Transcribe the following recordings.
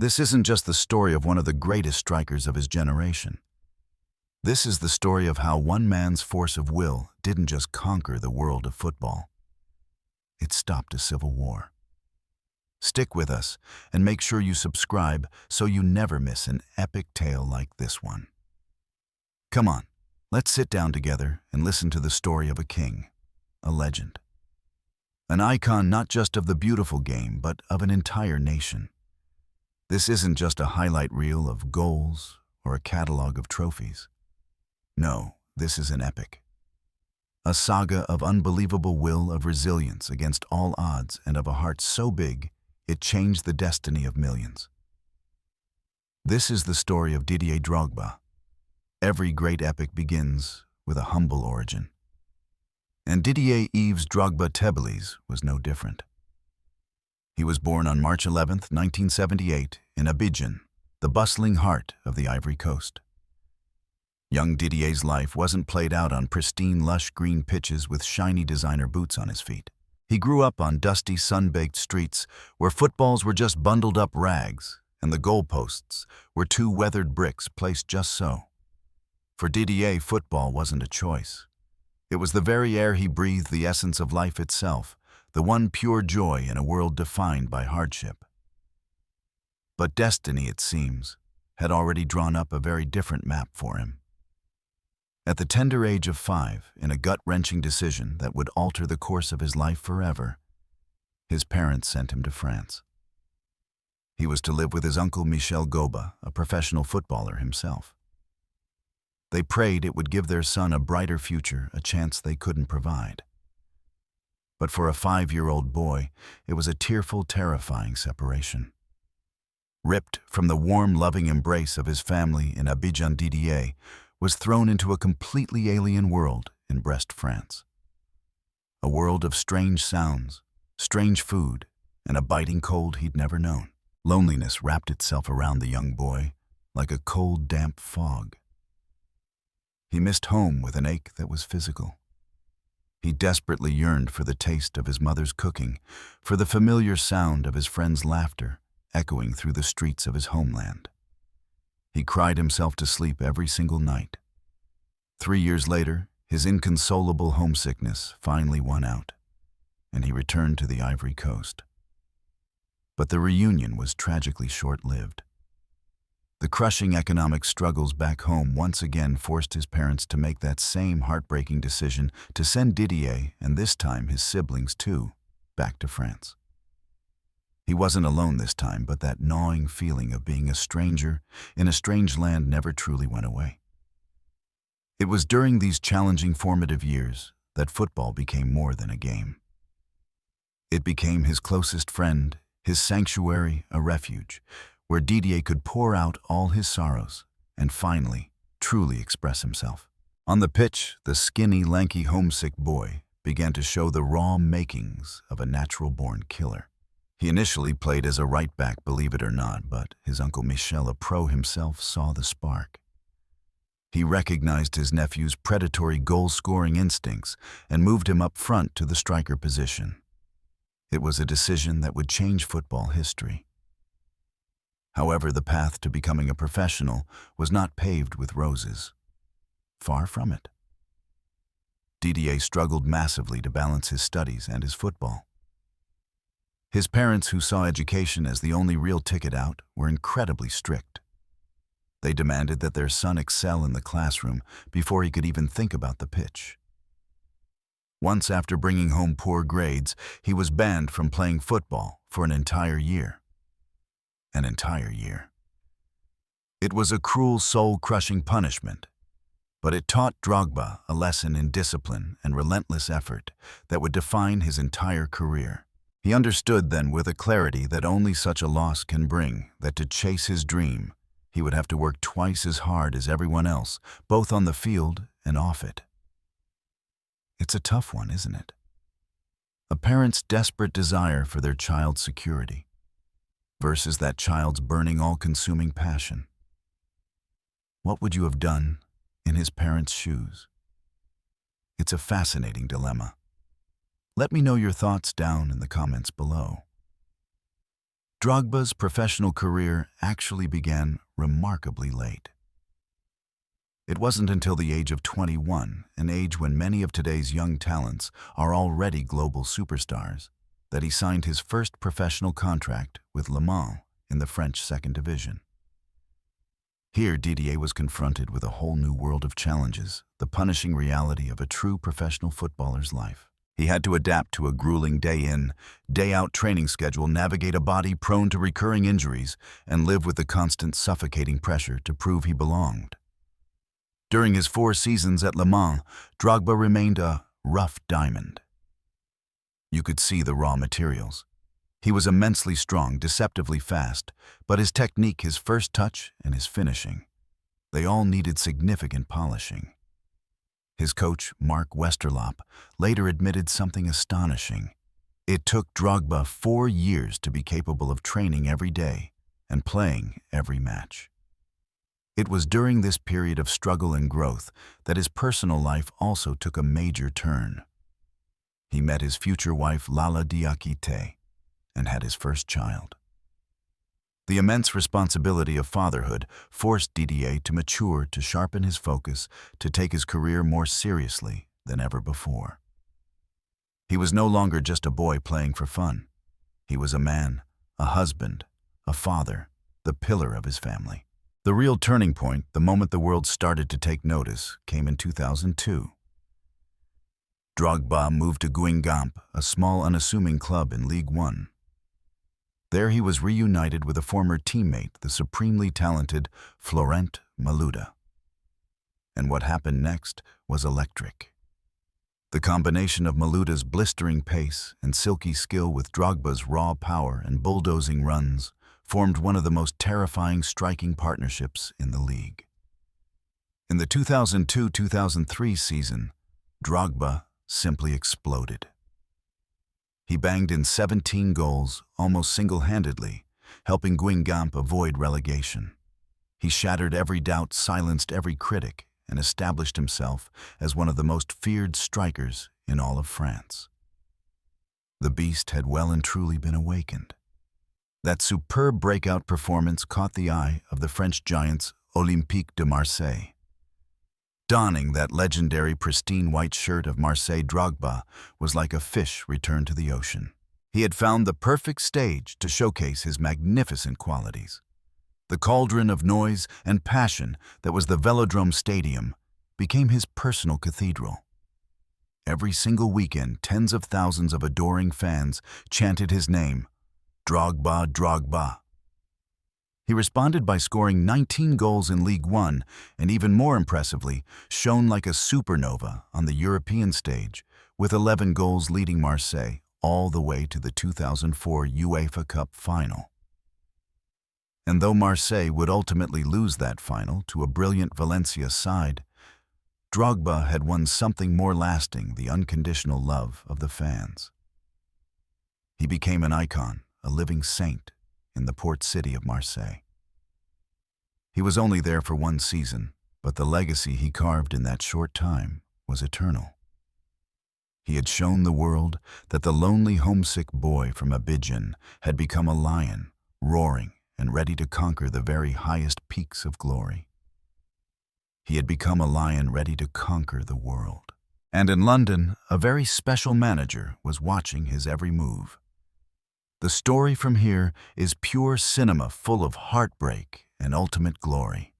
This isn't just the story of one of the greatest strikers of his generation. This is the story of how one man's force of will didn't just conquer the world of football. It stopped a civil war. Stick with us and make sure you subscribe so you never miss an epic tale like this one. Come on, let's sit down together and listen to the story of a king, a legend. An icon not just of the beautiful game, but of an entire nation. This isn't just a highlight reel of goals or a catalog of trophies. No, this is an epic. A saga of unbelievable will, of resilience against all odds, and of a heart so big, it changed the destiny of millions. This is the story of Didier Drogba. Every great epic begins with a humble origin. And Didier Yves Drogba Tebelez was no different. He was born on March 11, 1978, in Abidjan, the bustling heart of the Ivory Coast. Young Didier's life wasn't played out on pristine, lush green pitches with shiny designer boots on his feet. He grew up on dusty, sun-baked streets where footballs were just bundled up rags and the goalposts were two weathered bricks placed just so. For Didier, football wasn't a choice. It was the very air he breathed, the essence of life itself, the one pure joy in a world defined by hardship. But destiny, it seems, had already drawn up a very different map for him. At the tender age of 5, in a gut-wrenching decision that would alter the course of his life forever, his parents sent him to France. He was to live with his uncle Michel Goba, a professional footballer himself. They prayed it would give their son a brighter future, a chance they couldn't provide. But for a 5-year-old boy, it was a tearful, terrifying separation. Ripped from the warm, loving embrace of his family in Abidjan, Didier was thrown into a completely alien world in Brest, France. A world of strange sounds, strange food, and a biting cold he'd never known. Loneliness wrapped itself around the young boy like a cold, damp fog. He missed home with an ache that was physical. He desperately yearned for the taste of his mother's cooking, for the familiar sound of his friends' laughter echoing through the streets of his homeland. He cried himself to sleep every single night. 3 years later, his inconsolable homesickness finally won out, and he returned to the Ivory Coast. But the reunion was tragically short-lived. The crushing economic struggles back home once again forced his parents to make that same heartbreaking decision to send Didier, and this time his siblings too, back to France. He wasn't alone this time, but that gnawing feeling of being a stranger in a strange land never truly went away. It was during these challenging formative years that football became more than a game. It became his closest friend, his sanctuary, a refuge, where Didier could pour out all his sorrows and finally, truly express himself. On the pitch, the skinny, lanky, homesick boy began to show the raw makings of a natural-born killer. He initially played as a right back, believe it or not, but his uncle Michel, a pro himself, saw the spark. He recognized his nephew's predatory goal-scoring instincts and moved him up front to the striker position. It was a decision that would change football history. However, the path to becoming a professional was not paved with roses. Far from it. Didier struggled massively to balance his studies and his football. His parents, who saw education as the only real ticket out, were incredibly strict. They demanded that their son excel in the classroom before he could even think about the pitch. Once, after bringing home poor grades, he was banned from playing football for an entire year. An entire year. It was a cruel, soul-crushing punishment, but it taught Drogba a lesson in discipline and relentless effort that would define his entire career. He understood then with a clarity that only such a loss can bring, that to chase his dream, he would have to work twice as hard as everyone else, both on the field and off it. It's a tough one, isn't it? A parent's desperate desire for their child's security versus that child's burning, all-consuming passion. What would you have done in his parents' shoes? It's a fascinating dilemma. Let me know your thoughts down in the comments below. Drogba's professional career actually began remarkably late. It wasn't until the age of 21, an age when many of today's young talents are already global superstars, that he signed his first professional contract with Le Mans in the French Second Division. Here, Didier was confronted with a whole new world of challenges, the punishing reality of a true professional footballer's life. He had to adapt to a grueling day-in, day-out training schedule, navigate a body prone to recurring injuries, and live with the constant suffocating pressure to prove he belonged. During his 4 seasons at Le Mans, Drogba remained a rough diamond. You could see the raw materials. He was immensely strong, deceptively fast, but his technique, his first touch, and his finishing, they all needed significant polishing. His coach, Mark Westerlop, later admitted something astonishing. It took Drogba 4 years to be capable of training every day and playing every match. It was during this period of struggle and growth that his personal life also took a major turn. He met his future wife, Lala Diakite, and had his first child. The immense responsibility of fatherhood forced Didier to mature, to sharpen his focus, to take his career more seriously than ever before. He was no longer just a boy playing for fun. He was a man, a husband, a father, the pillar of his family. The real turning point, the moment the world started to take notice, came in 2002. Drogba moved to Guingamp, a small unassuming club in Ligue 1. There he was reunited with a former teammate, the supremely talented Florent Malouda. And what happened next was electric. The combination of Malouda's blistering pace and silky skill with Drogba's raw power and bulldozing runs formed one of the most terrifying striking partnerships in the league. In the 2002-2003 season, Drogba simply exploded. He banged in 17 goals, almost single-handedly, helping Guingamp avoid relegation. He shattered every doubt, silenced every critic, and established himself as one of the most feared strikers in all of France. The beast had well and truly been awakened. That superb breakout performance caught the eye of the French giants Olympique de Marseille. Donning that legendary pristine white shirt of Marseille, Drogba was like a fish returned to the ocean. He had found the perfect stage to showcase his magnificent qualities. The cauldron of noise and passion that was the Velodrome Stadium became his personal cathedral. Every single weekend, tens of thousands of adoring fans chanted his name, Drogba, Drogba. He responded by scoring 19 goals in Ligue 1 and, even more impressively, shone like a supernova on the European stage, with 11 goals leading Marseille all the way to the 2004 UEFA Cup final. And though Marseille would ultimately lose that final to a brilliant Valencia side, Drogba had won something more lasting, the unconditional love of the fans. He became an icon, a living saint, in the port city of Marseille. He was only there for 1 season, but the legacy he carved in that short time was eternal. He had shown the world that the lonely homesick boy from Abidjan had become a lion, roaring and ready to conquer the very highest peaks of glory. He had become a lion ready to conquer the world. And in London, a very special manager was watching his every move. The story from here is pure cinema, full of heartbreak and ultimate glory.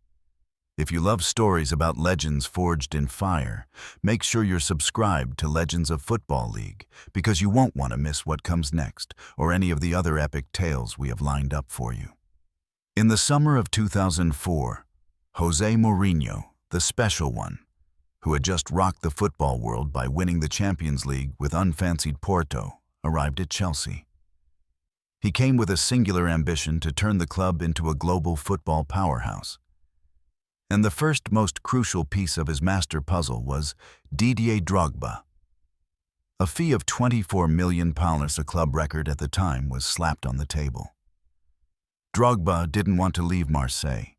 If you love stories about legends forged in fire, make sure you're subscribed to Legends of Football League, because you won't want to miss what comes next or any of the other epic tales we have lined up for you. In the summer of 2004, José Mourinho, the special one, who had just rocked the football world by winning the Champions League with unfancied Porto, arrived at Chelsea. He came with a singular ambition to turn the club into a global football powerhouse. And the first most crucial piece of his master puzzle was Didier Drogba. A fee of £24 million, a club record at the time, was slapped on the table. Drogba didn't want to leave Marseille.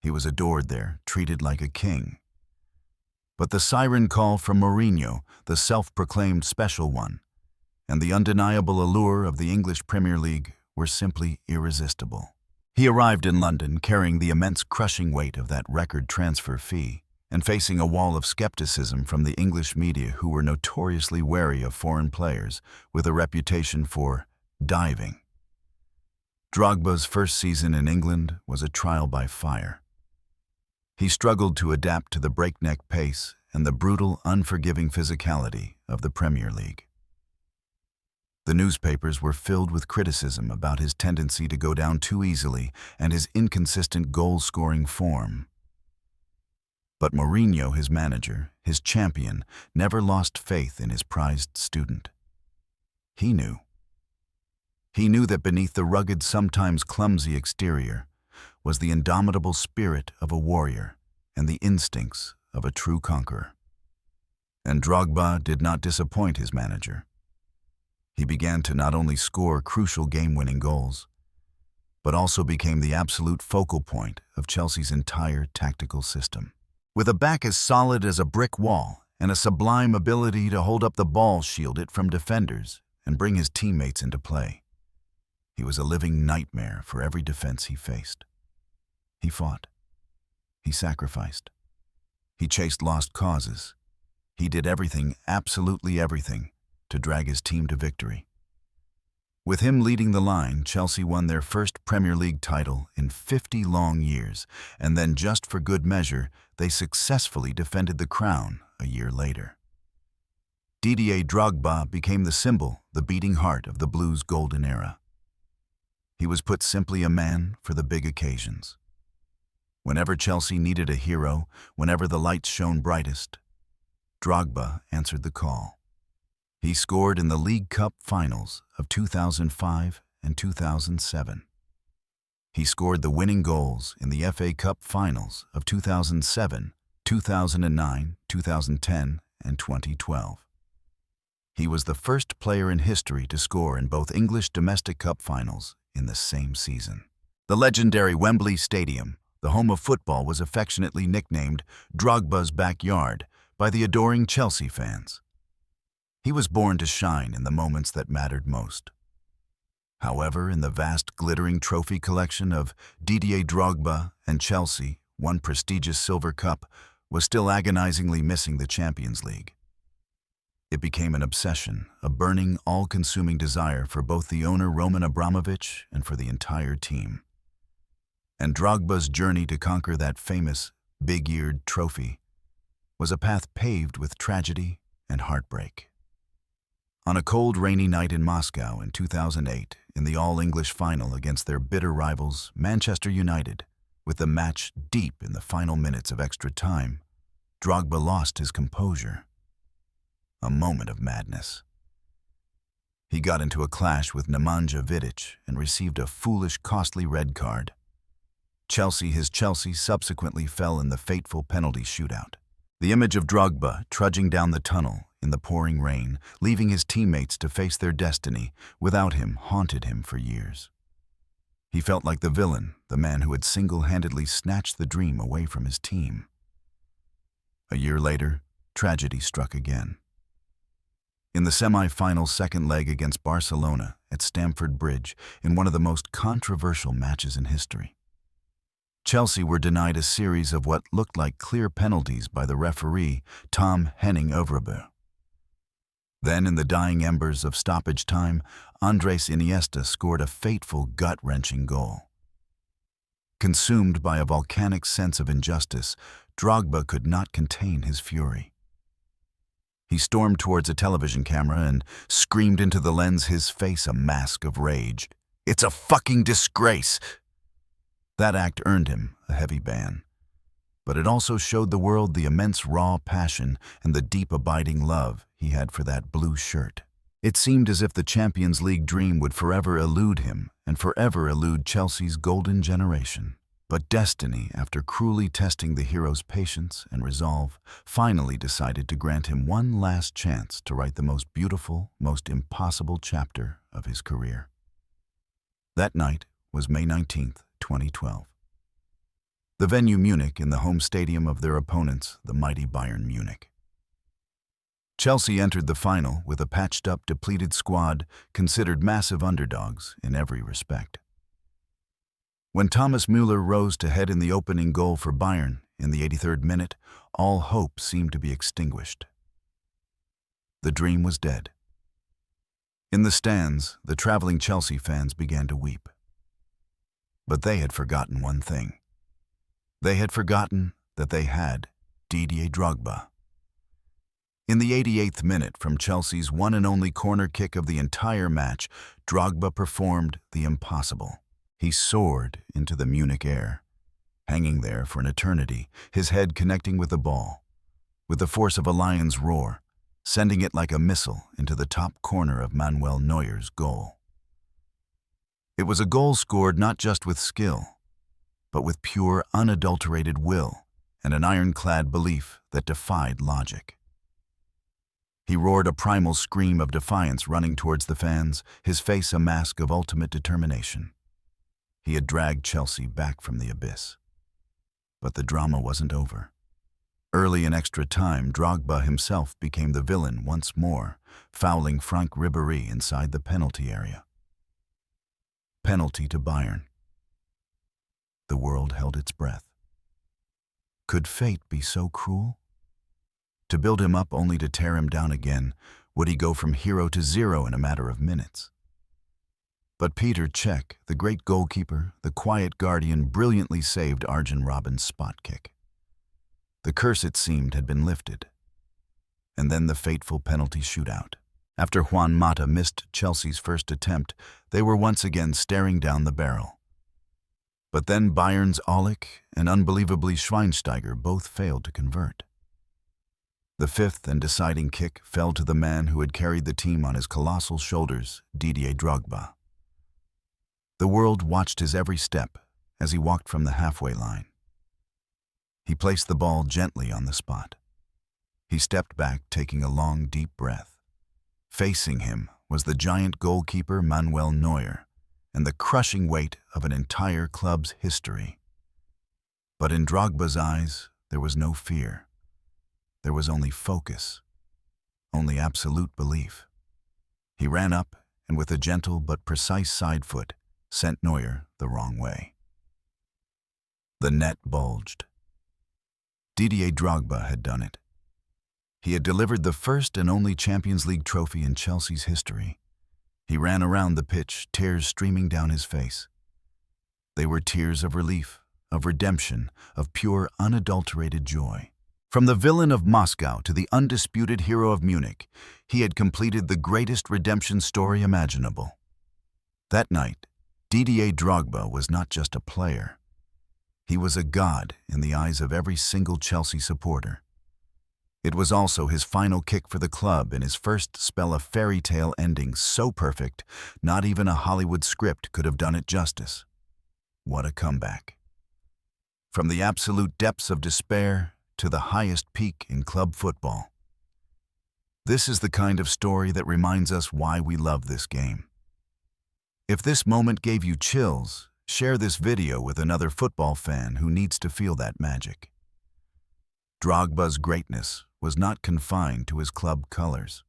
He was adored there, treated like a king. But the siren call from Mourinho, the self-proclaimed special one, and the undeniable allure of the English Premier League were simply irresistible. He arrived in London carrying the immense crushing weight of that record transfer fee and facing a wall of skepticism from the English media who were notoriously wary of foreign players with a reputation for diving. Drogba's first season in England was a trial by fire. He struggled to adapt to the breakneck pace and the brutal, unforgiving physicality of the Premier League. The newspapers were filled with criticism about his tendency to go down too easily and his inconsistent goal-scoring form. But Mourinho, his manager, his champion, never lost faith in his prized student. He knew that beneath the rugged, sometimes clumsy exterior was the indomitable spirit of a warrior and the instincts of a true conqueror. And Drogba did not disappoint his manager. He began to not only score crucial game-winning goals, but also became the absolute focal point of Chelsea's entire tactical system. With a back as solid as a brick wall and a sublime ability to hold up the ball, shield it from defenders, and bring his teammates into play, he was a living nightmare for every defense he faced. He fought. He sacrificed. He chased lost causes. He did everything, absolutely everything, to drag his team to victory. With him leading the line, Chelsea won their first Premier League title in 50 long years, and then just for good measure, they successfully defended the crown a year later. Didier Drogba became the symbol, the beating heart of the Blues' golden era. He was, put simply, a man for the big occasions. Whenever Chelsea needed a hero, whenever the lights shone brightest, Drogba answered the call. He scored in the League Cup finals of 2005 and 2007. He scored the winning goals in the FA Cup finals of 2007, 2009, 2010, and 2012. He was the first player in history to score in both English domestic cup finals in the same season. The legendary Wembley Stadium, the home of football, was affectionately nicknamed Drogba's backyard by the adoring Chelsea fans. He was born to shine in the moments that mattered most. However, in the vast glittering trophy collection of Didier Drogba and Chelsea, one prestigious silver cup was still agonizingly missing the Champions League. It became an obsession, a burning, all-consuming desire for both the owner Roman Abramovich and for the entire team. And Drogba's journey to conquer that famous, big-eared trophy was a path paved with tragedy and heartbreak. On a cold, rainy night in Moscow in 2008, in the All-English final against their bitter rivals, Manchester United, with the match deep in the final minutes of extra time, Drogba lost his composure. A moment of madness. He got into a clash with Nemanja Vidic and received a foolish, costly red card. His Chelsea subsequently fell in the fateful penalty shootout. The image of Drogba trudging down the tunnel in the pouring rain, leaving his teammates to face their destiny without him, haunted him for years. He felt like the villain, the man who had single-handedly snatched the dream away from his team. A year later, tragedy struck again. In the semi-final second leg against Barcelona at Stamford Bridge, in one of the most controversial matches in history, Chelsea were denied a series of what looked like clear penalties by the referee, Tom Henning-Overbo. Then, in the dying embers of stoppage time, Andres Iniesta scored a fateful, gut-wrenching goal. Consumed by a volcanic sense of injustice, Drogba could not contain his fury. He stormed towards a television camera and screamed into the lens, his face a mask of rage. "It's a fucking disgrace!" That act earned him a heavy ban, but it also showed the world the immense raw passion and the deep abiding love he had for that blue shirt. It seemed as if the Champions League dream would forever elude him and forever elude Chelsea's golden generation. But destiny, after cruelly testing the hero's patience and resolve, finally decided to grant him one last chance to write the most beautiful, most impossible chapter of his career. That night was May 19th, 2012. The venue Munich, in the home stadium of their opponents, the mighty Bayern Munich. Chelsea entered the final with a patched-up, depleted squad considered massive underdogs in every respect. When Thomas Müller rose to head in the opening goal for Bayern in the 83rd minute, all hope seemed to be extinguished. The dream was dead. In the stands, the traveling Chelsea fans began to weep. But they had forgotten one thing. They had forgotten that they had Didier Drogba. In the 88th minute, from Chelsea's one and only corner kick of the entire match, Drogba performed the impossible. He soared into the Munich air, hanging there for an eternity, his head connecting with the ball, with the force of a lion's roar, sending it like a missile into the top corner of Manuel Neuer's goal. It was a goal scored not just with skill, but with pure, unadulterated will and an ironclad belief that defied logic. He roared a primal scream of defiance running towards the fans, his face a mask of ultimate determination. He had dragged Chelsea back from the abyss. But the drama wasn't over. Early in extra time, Drogba himself became the villain once more, fouling Franck Ribéry inside the penalty area. Penalty to Bayern. The world held its breath. Could fate be so cruel? To build him up only to tear him down again, would he go from hero to zero in a matter of minutes? But Peter Cech, the great goalkeeper, the quiet guardian, brilliantly saved Arjen Robben's spot kick. The curse, it seemed, had been lifted. And then the fateful penalty shootout. After Juan Mata missed Chelsea's first attempt, they were once again staring down the barrel. But then Bayern's Aulich and unbelievably Schweinsteiger both failed to convert. The fifth and deciding kick fell to the man who had carried the team on his colossal shoulders, Didier Drogba. The world watched his every step as he walked from the halfway line. He placed the ball gently on the spot. He stepped back, taking a long, deep breath. Facing him was the giant goalkeeper Manuel Neuer and the crushing weight of an entire club's history. But in Drogba's eyes, there was no fear. There was only focus, only absolute belief. He ran up and with a gentle but precise side foot, sent Neuer the wrong way. The net bulged. Didier Drogba had done it. He had delivered the first and only Champions League trophy in Chelsea's history. He ran around the pitch, tears streaming down his face. They were tears of relief, of redemption, of pure, unadulterated joy. From the villain of Moscow to the undisputed hero of Munich, he had completed the greatest redemption story imaginable. That night, Didier Drogba was not just a player. He was a god in the eyes of every single Chelsea supporter. It was also his final kick for the club in his first spell of fairy tale ending so perfect, not even a Hollywood script could have done it justice. What a comeback. From the absolute depths of despair to the highest peak in club football. This is the kind of story that reminds us why we love this game. If this moment gave you chills, share this video with another football fan who needs to feel that magic. Drogba's greatness was not confined to his club colors.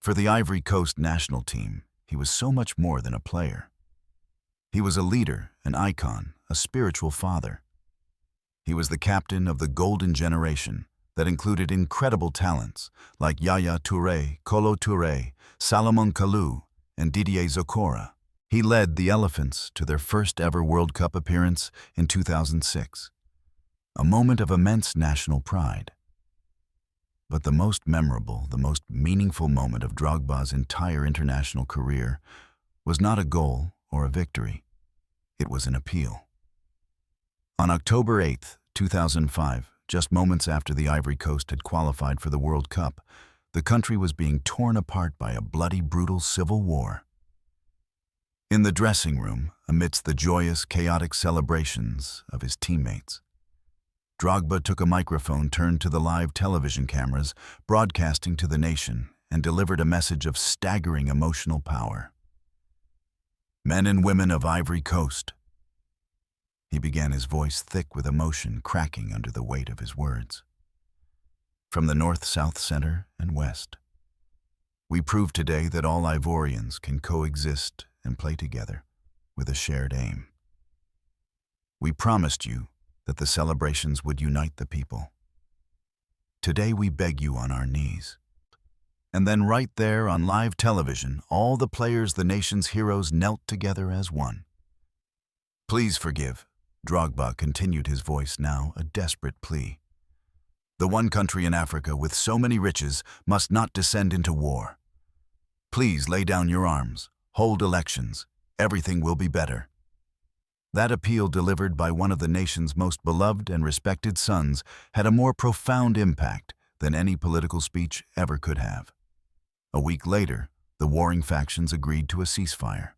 For the Ivory Coast national team, he was so much more than a player. He was a leader, an icon, a spiritual father. He was the captain of the golden generation that included incredible talents like Yaya Touré, Kolo Touré, Salomon Kalou, and Didier Zokora. He led the Elephants to their first ever World Cup appearance in 2006, a moment of immense national pride. But the most memorable, the most meaningful moment of Drogba's entire international career was not a goal or a victory. It was an appeal. On October 8, 2005, just moments after the Ivory Coast had qualified for the World Cup, the country was being torn apart by a bloody, brutal civil war. In the dressing room, amidst the joyous, chaotic celebrations of his teammates, Drogba took a microphone turned to the live television cameras, broadcasting to the nation, and delivered a message of staggering emotional power. Men and women of Ivory Coast. He began, his voice thick with emotion, cracking under the weight of his words. from the north, south, center, and west. We prove today that all Ivorians can coexist and play together with a shared aim. We promised you that the celebrations would unite the people. Today we beg you on our knees. And then right there on live television, all the players, the nation's heroes, knelt together as one. Please forgive, Drogba continued, his voice now a desperate plea. The one country in Africa with so many riches must not descend into war. Please lay down your arms, hold elections, everything will be better. That appeal, delivered by one of the nation's most beloved and respected sons, had a more profound impact than any political speech ever could have. A week later, the warring factions agreed to a ceasefire.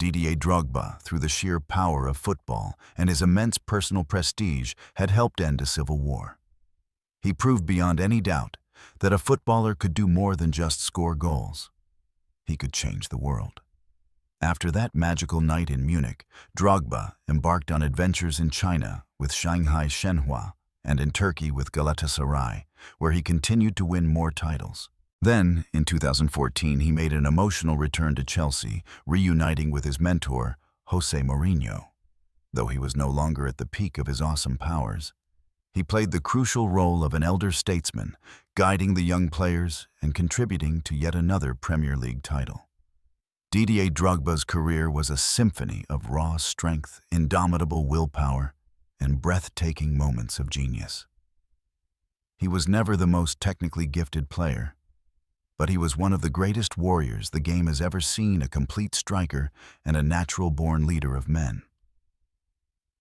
Didier Drogba, through the sheer power of football and his immense personal prestige, had helped end a civil war. He proved beyond any doubt that a footballer could do more than just score goals. He could change the world. After that magical night in Munich, Drogba embarked on adventures in China with Shanghai Shenhua and in Turkey with Galatasaray, where he continued to win more titles. Then, in 2014, he made an emotional return to Chelsea, reuniting with his mentor, José Mourinho. Though he was no longer at the peak of his awesome powers, he played the crucial role of an elder statesman, guiding the young players and contributing to yet another Premier League title. Didier Drogba's career was a symphony of raw strength, indomitable willpower, and breathtaking moments of genius. He was never the most technically gifted player, but he was one of the greatest warriors the game has ever seen, a complete striker and a natural-born leader of men.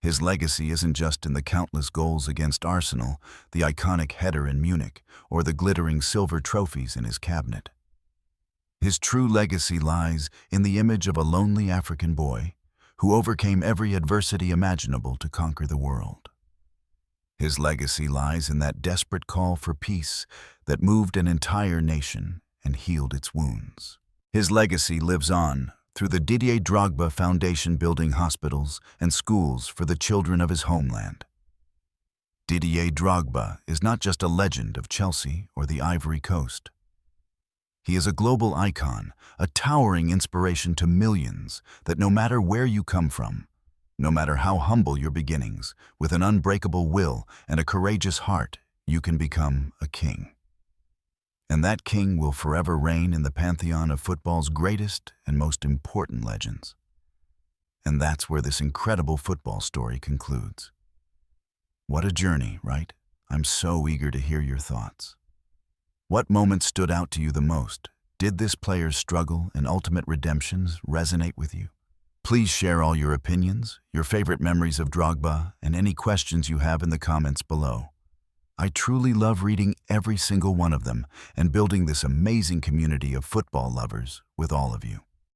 His legacy isn't just in the countless goals against Arsenal, the iconic header in Munich, or the glittering silver trophies in his cabinet. His true legacy lies in the image of a lonely African boy who overcame every adversity imaginable to conquer the world. His legacy lies in that desperate call for peace that moved an entire nation and healed its wounds. His legacy lives on through the Didier Drogba Foundation, building hospitals and schools for the children of his homeland. Didier Drogba is not just a legend of Chelsea or the Ivory Coast. He is a global icon, a towering inspiration to millions that no matter where you come from, no matter how humble your beginnings, with an unbreakable will and a courageous heart, you can become a king. And that king will forever reign in the pantheon of football's greatest and most important legends. And that's where this incredible football story concludes. What a journey, right? I'm so eager to hear your thoughts. What moments stood out to you the most? Did this player's struggle and ultimate redemptions resonate with you? Please share all your opinions, your favorite memories of Drogba, and any questions you have in the comments below. I truly love reading every single one of them and building this amazing community of football lovers with all of you.